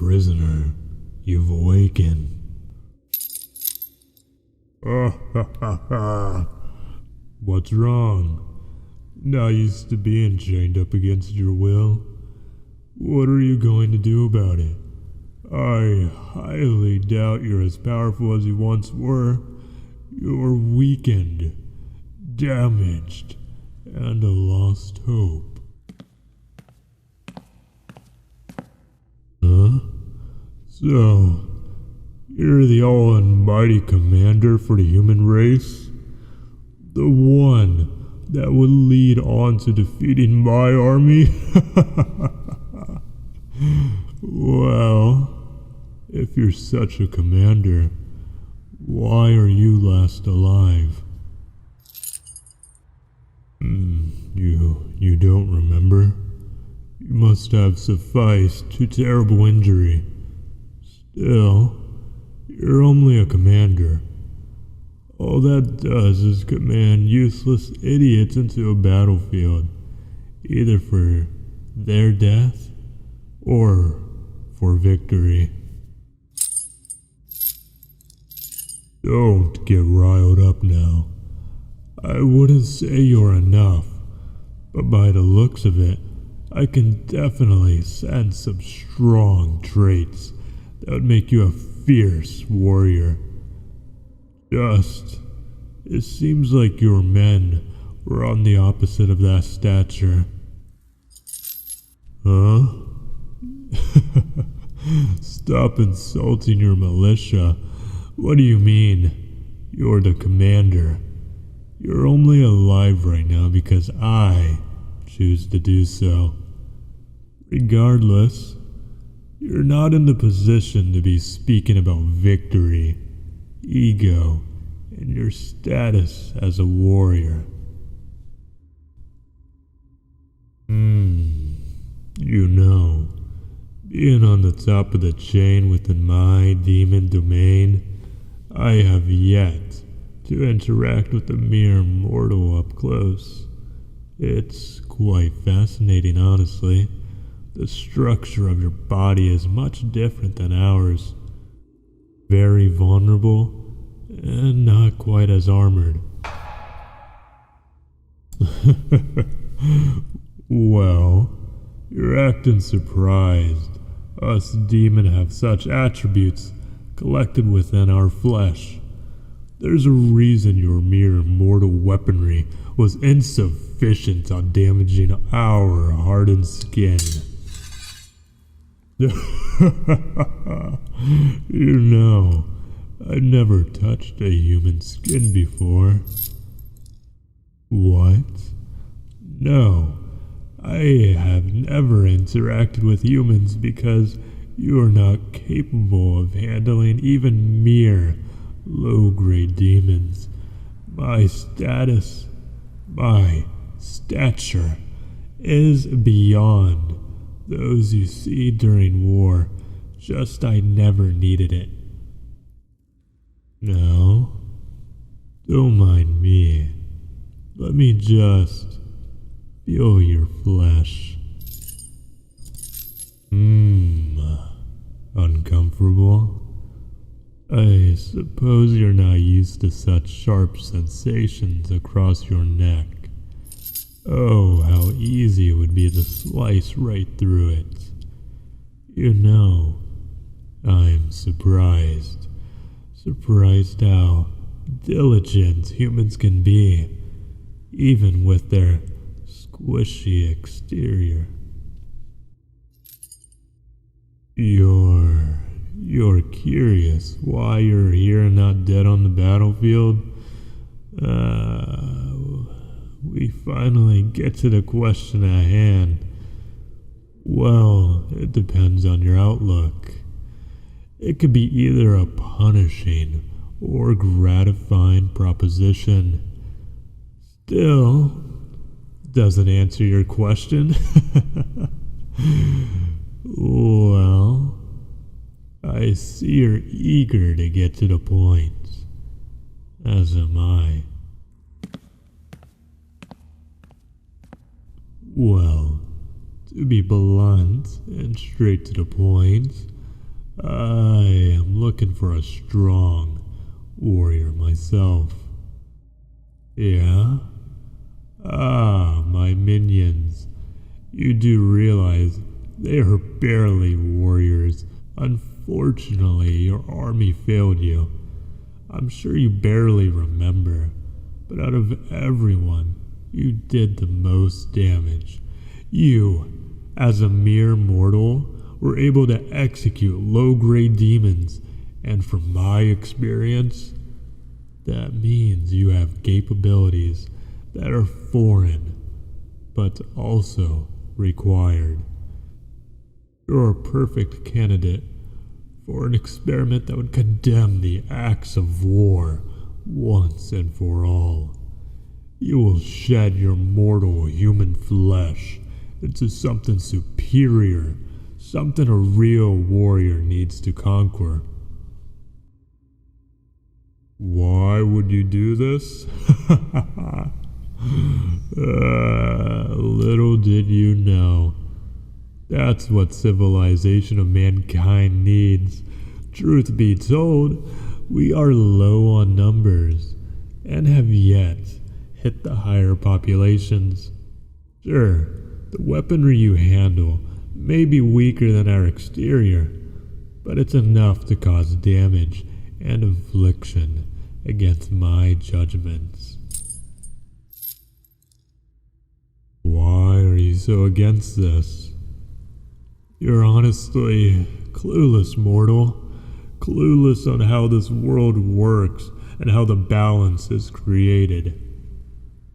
prisoner. You've awakened. What's wrong? Not used to being chained up against your will. What are you going to do about it? I highly doubt you're as powerful as you once were. You're weakened, damaged, and a lost hope. Huh? So, you're the all-almighty commander for the human race? The one that would lead on to defeating my army? Well, if you're such a commander, why are you last alive? You don't remember? You must have sufficed to terrible injury. Still, you're only a commander. All that does is command useless idiots into a battlefield, either for their death or for victory. Don't get riled up now. I wouldn't say you're enough, but by the looks of it, I can definitely sense some strong traits that would make you a fierce warrior. It seems like your men were on the opposite of that stature. Huh? Stop insulting your militia. What do you mean? You're the commander. You're only alive right now because I choose to do so. Regardless, you're not in the position to be speaking about victory, ego, and your status as a warrior. You know, being on the top of the chain within my demon domain, I have yet to interact with a mere mortal up close. It's quite fascinating, honestly. The structure of your body is much different than ours. Very vulnerable and not quite as armored. Well, you're acting surprised. Us demon have such attributes collected within our flesh. There's a reason your mere mortal weaponry was insufficient on damaging our hardened skin. You know, I've never touched a human skin before. What? No, I have never interacted with humans because you are not capable of handling even mere low-grade demons. My status, my stature, is beyond those you see during war. Just I never needed it. Now, don't mind me. Let me just feel your flesh. Uncomfortable? I suppose you're not used to such sharp sensations across your neck. Oh, how easy it would be to slice right through it. You know, I'm surprised. Surprised how diligent humans can be, even with their squishy exterior. You're curious why you're here and not dead on the battlefield? We finally get to the question at hand. Well, it depends on your outlook. It could be either a punishing or gratifying proposition. Still, doesn't answer your question. Well, I see you're eager to get to the point, as am I. Well, to be blunt and straight to the point, I am looking for a strong warrior myself. Yeah? Ah, my minions. You do realize they are barely warriors. Unfortunately, your army failed you. I'm sure you barely remember, but out of everyone, you did the most damage. You, as a mere mortal, were able to execute low-grade demons, and from my experience, that means you have capabilities that are foreign, but also required. You're a perfect candidate for an experiment that would condemn the acts of war once and for all. You will shed your mortal human flesh into something superior, something a real warrior needs to conquer. Why would you do this? Little did you know. That's what civilization of mankind needs. Truth be told, we are low on numbers and have yet hit the higher populations. Sure, the weaponry you handle may be weaker than our exterior, but it's enough to cause damage and affliction against my judgments. Why are you so against this? You're honestly clueless, mortal. Clueless on how this world works and how the balance is created.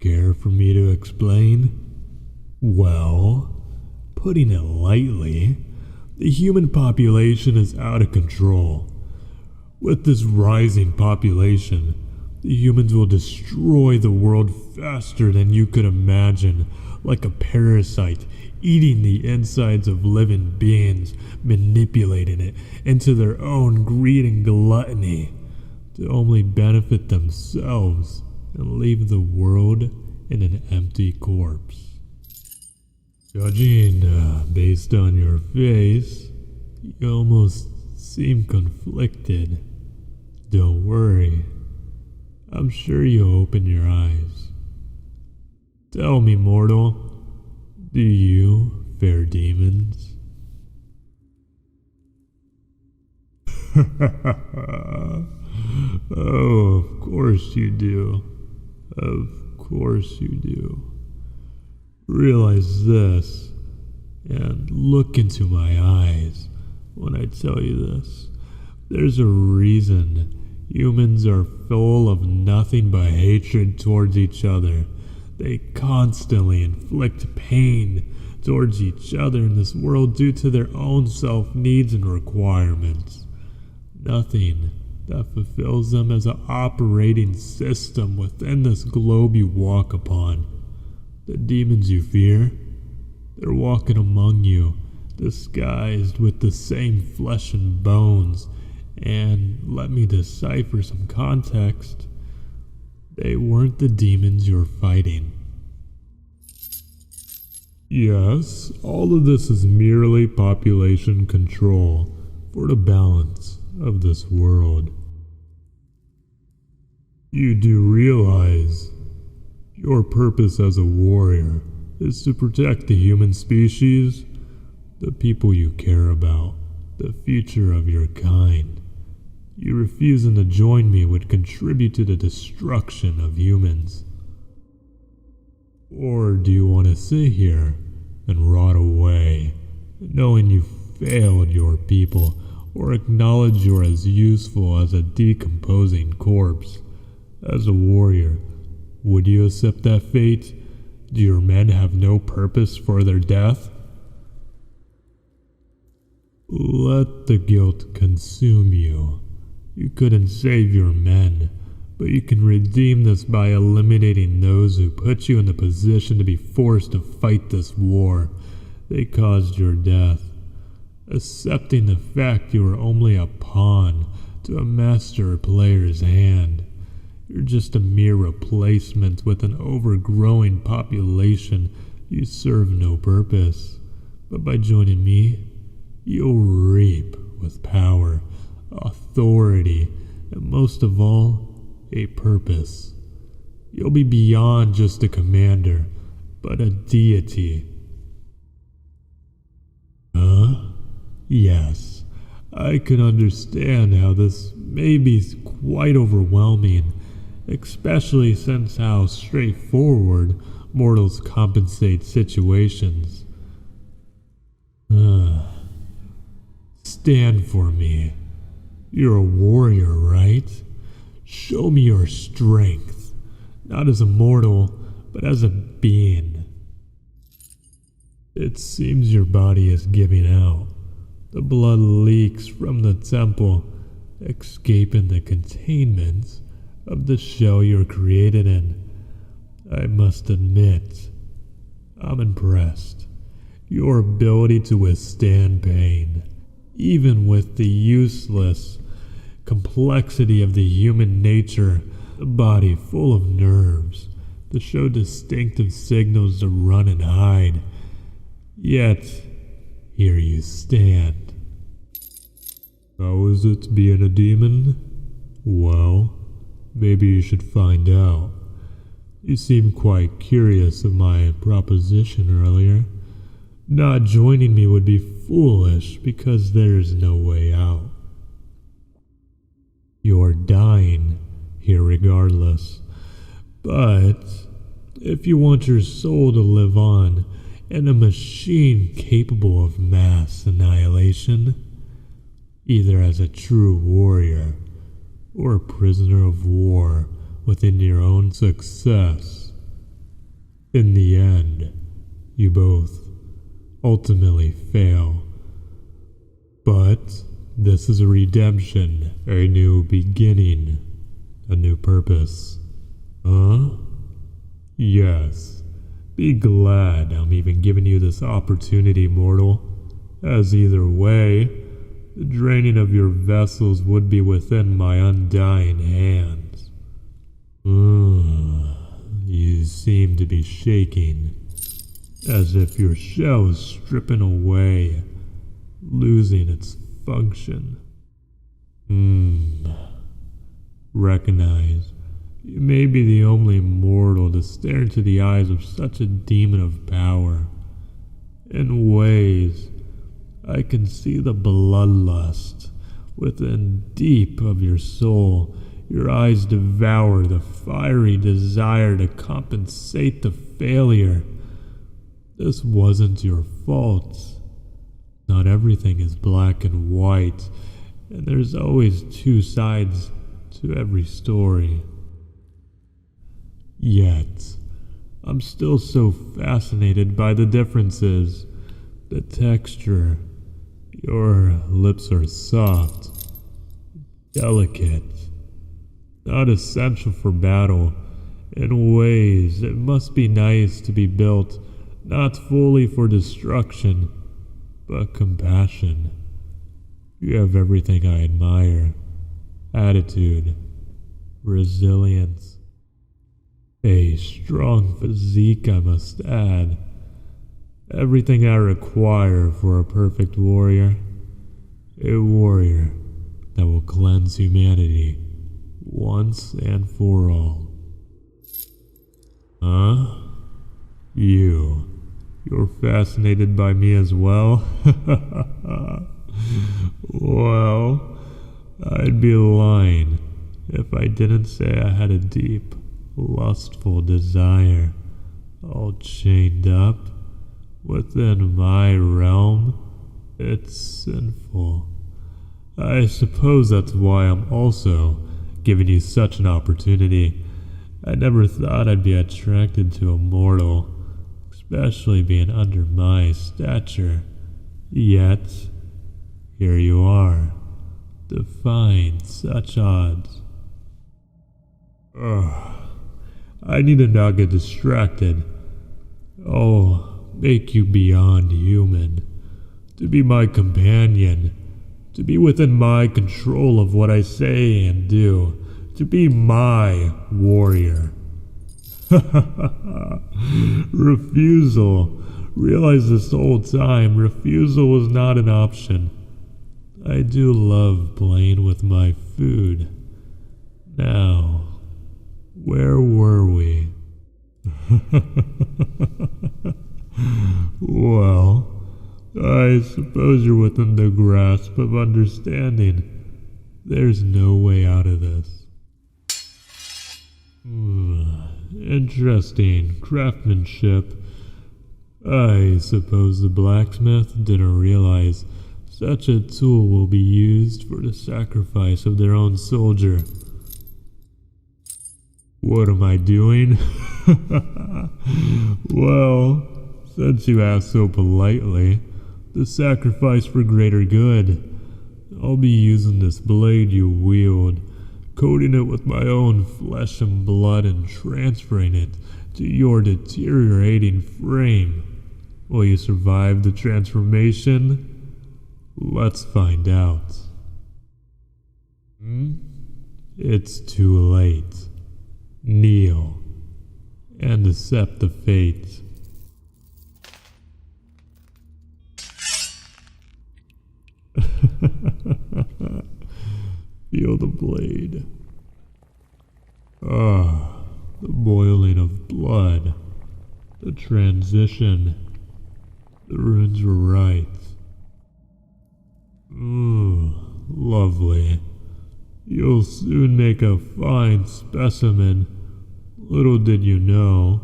Care for me to explain? Well, putting it lightly, the human population is out of control. With this rising population, the humans will destroy the world faster than you could imagine, like a parasite eating the insides of living beings, manipulating it into their own greed and gluttony to only benefit themselves and leave the world in an empty corpse. Judging based on your face, you almost seem conflicted. Don't worry, I'm sure you'll open your eyes. Tell me, mortal, do you fear demons? Oh, of course you do. Of course you do. Realize this, and look into my eyes when I tell you this. There's a reason humans are full of nothing but hatred towards each other. They constantly inflict pain towards each other in this world due to their own self-needs and requirements. Nothing that fulfills them as an operating system within this globe you walk upon. The demons you fear, they're walking among you, disguised with the same flesh and bones. And let me decipher some context. They weren't the demons you're fighting. Yes, all of this is merely population control for the balance of this world. You do realize your purpose as a warrior is to protect the human species, the people you care about, the future of your kind. You refusing to join me would contribute to the destruction of humans. Or do you want to sit here and rot away, knowing you failed your people, or acknowledge you're as useful as a decomposing corpse? As a warrior, would you accept that fate? Do your men have no purpose for their death? Let the guilt consume you. You couldn't save your men, but you can redeem this by eliminating those who put you in the position to be forced to fight this war. They caused your death. Accepting the fact you were only a pawn to a master player's hand. You're just a mere replacement with an overgrowing population. You serve no purpose. But by joining me, you'll reap with power, authority, and most of all, a purpose. You'll be beyond just a commander, but a deity. Huh? Yes, I can understand how this may be quite overwhelming, especially since how straightforward mortals compensate situations. Stand for me. You're a warrior, right? Show me your strength, not as a mortal, but as a being. It seems your body is giving out. The blood leaks from the temple, escaping the containment of the shell you're created in. I must admit, I'm impressed. Your ability to withstand pain, even with the useless complexity of the human nature, the body full of nerves, to show distinctive signals to run and hide. Yet, here you stand. How is it being a demon? Well, maybe you should find out. You seemed quite curious of my proposition earlier. Not joining me would be foolish because there's no way out. You're dying here regardless. But if you want your soul to live on in a machine capable of mass annihilation, either as a true warrior or a prisoner of war within your own success, in the end, you both ultimately fail. But this is a redemption, a new beginning, a new purpose. Huh? Yes. Be glad I'm even giving you this opportunity, mortal, as either way, the draining of your vessels would be within my undying hands. You seem to be shaking, as if your shell is stripping away, losing its function. Recognize, you may be the only mortal to stare into the eyes of such a demon of power. In ways, I can see the bloodlust within deep of your soul. Your eyes devour the fiery desire to compensate the failure. This wasn't your fault. Not everything is black and white, and there's always two sides to every story. Yet, I'm still so fascinated by the differences. The texture. Your lips are soft, delicate, not essential for battle. In ways, it must be nice to be built, not fully for destruction, but compassion. You have everything I admire. Attitude, resilience, a strong physique, I must add. Everything I require for a perfect warrior. A warrior that will cleanse humanity once and for all. Huh? You're fascinated by me as well? Well, I'd be lying if I didn't say I had a deep, lustful desire, all chained up within my realm. It's sinful. I suppose that's why I'm also giving you such an opportunity. I never thought I'd be attracted to a mortal, especially being under my stature. Yet, here you are, defying such odds. I need to not get distracted. I'll make you beyond human, to be my companion, to be within my control of what I say and do, to be my warrior. Refusal. Realize this whole time, refusal was not an option. I do love playing with my food. Now, where were we? Well, I suppose you're within the grasp of understanding. There's no way out of this. Interesting craftsmanship. I suppose the blacksmith didn't realize such a tool will be used for the sacrifice of their own soldier. What am I doing? Well, since you asked so politely, the sacrifice for greater good. I'll be using this blade you wield, coating it with my own flesh and blood and transferring it to your deteriorating frame. Will you survive the transformation? Let's find out. It's too late. Kneel and accept the fate. Feel the blade. The boiling of blood. The transition. The runes were right. Lovely. You'll soon make a fine specimen. Little did you know,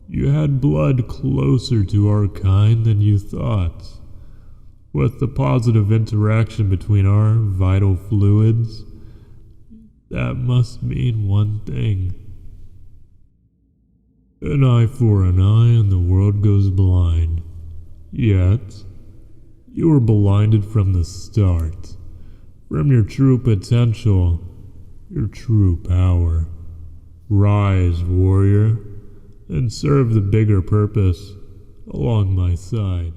you had blood closer to our kind than you thought. With the positive interaction between our vital fluids, that must mean one thing. An eye for an eye and the world goes blind. Yet, you were blinded from the start, from your true potential, your true power. Rise, warrior, and serve the bigger purpose along my side.